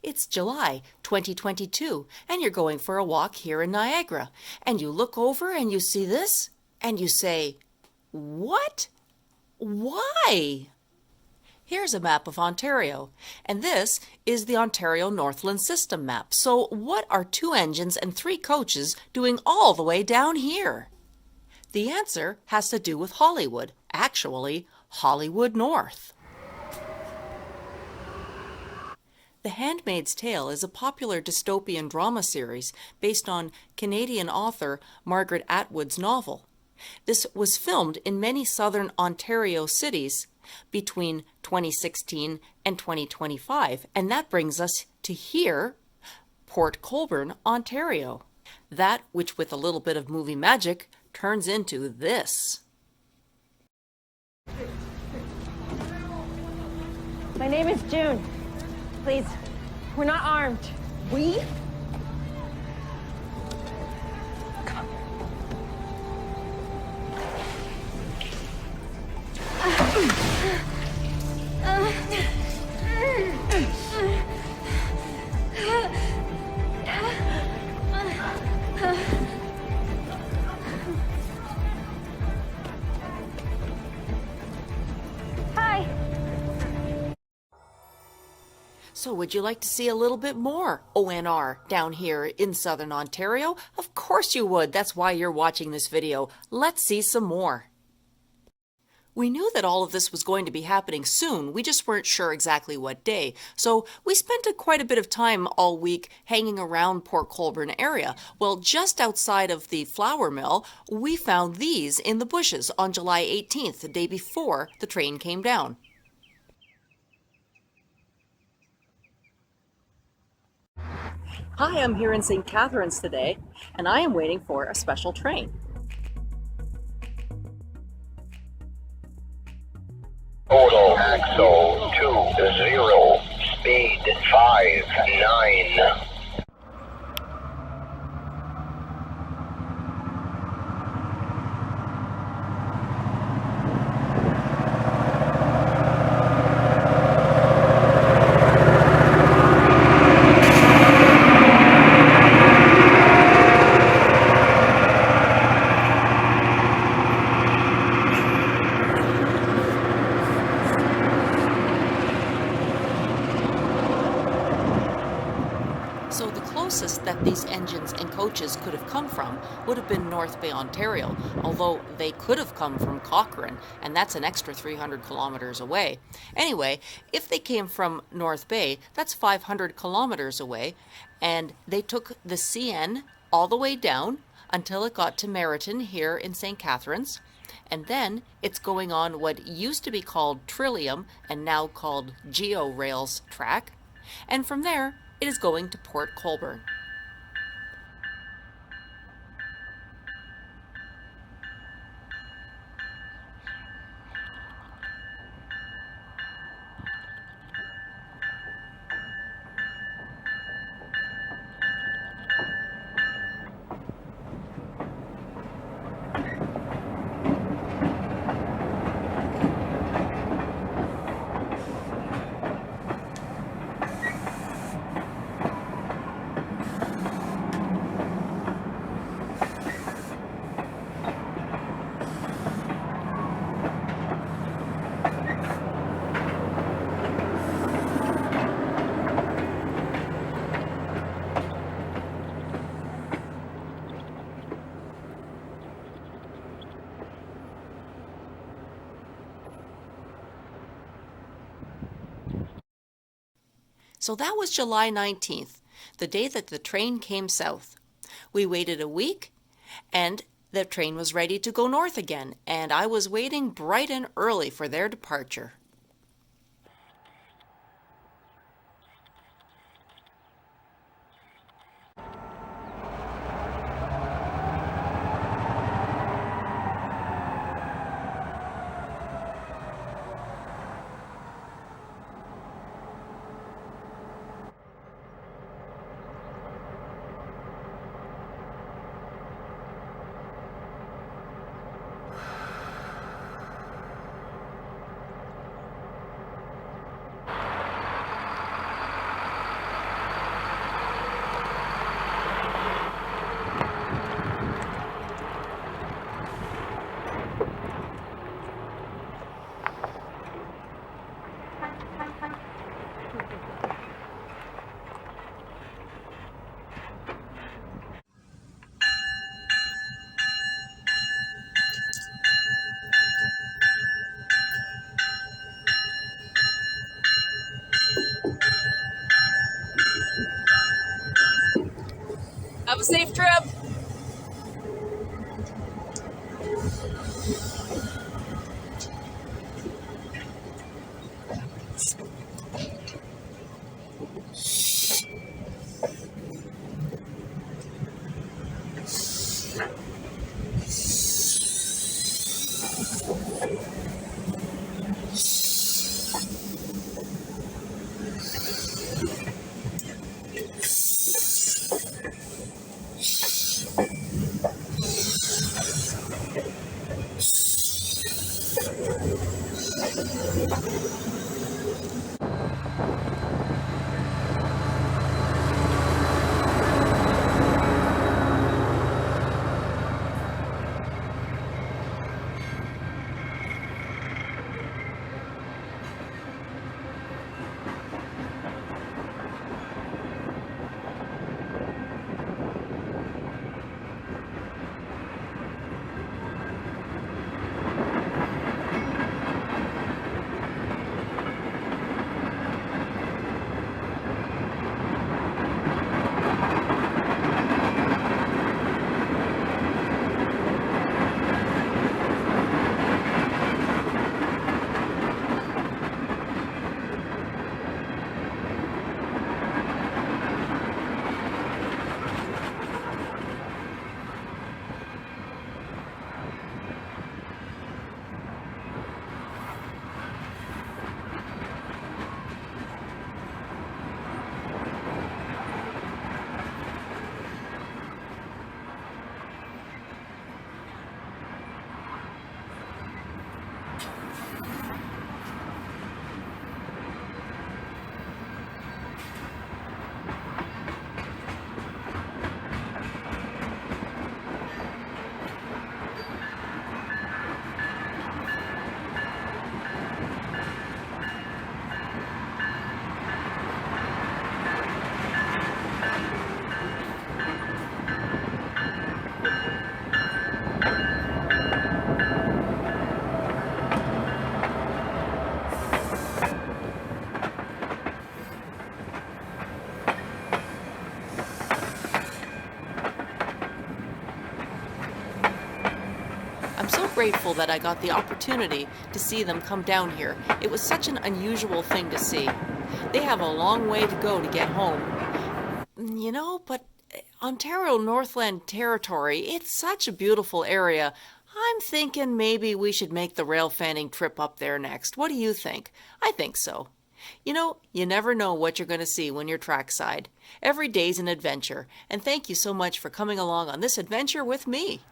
It's July 2022, and you're going for a walk here in Niagara, and you look over and you see this, and you say, "What? Why?" Here's a map of Ontario, and this is the Ontario Northland System map. So what are 2 engines and 3 coaches doing all the way down here? The answer has to do with Hollywood, actually Hollywood North. The Handmaid's Tale is a popular dystopian drama series based on Canadian author Margaret Atwood's novel. This was filmed in many southern Ontario cities between 2016 and 2025, and that brings us to here, Port Colborne, Ontario. That which with a little bit of movie magic turns into this. My name is June. Please, we're not armed. We? Come Hi. So would you like to see a little bit more ONR down here in Southern Ontario? Of course you would. That's why you're watching this video. Let's see some more. We knew that all of this was going to be happening soon, we just weren't sure exactly what day. So we spent quite a bit of time all week hanging around Port Colborne area. Well, just outside of the flour mill, we found these in the bushes on July 18th, the day before the train came down. Hi, I'm here in St Catharines today, and I am waiting for a special train. Total axle 20, speed 59. So the closest that these engines and coaches could have come from would have been North Bay, Ontario, although they could have come from Cochrane, and that's an extra 300 kilometers away. Anyway, if they came from North Bay, that's 500 kilometers away, and they took the CN all the way down until it got to Meriton here in St Catharines, and then it's going on what used to be called Trillium and now called Geo Rails track, and from there it is going to Port Colborne. So that was July 19th, the day that the train came south. We waited a week, and the train was ready to go north again, and I was waiting bright and early for their departure. a safe trip. I'm so grateful that I got the opportunity to see them come down here. It was such an unusual thing to see. They have a long way to go to get home. But Ontario Northland Territory, it's such a beautiful area. I'm thinking maybe we should make the rail fanning trip up there next. What do you think? I think so. You never know what you're going to see when you're trackside. Every day's an adventure, and thank you so much for coming along on this adventure with me.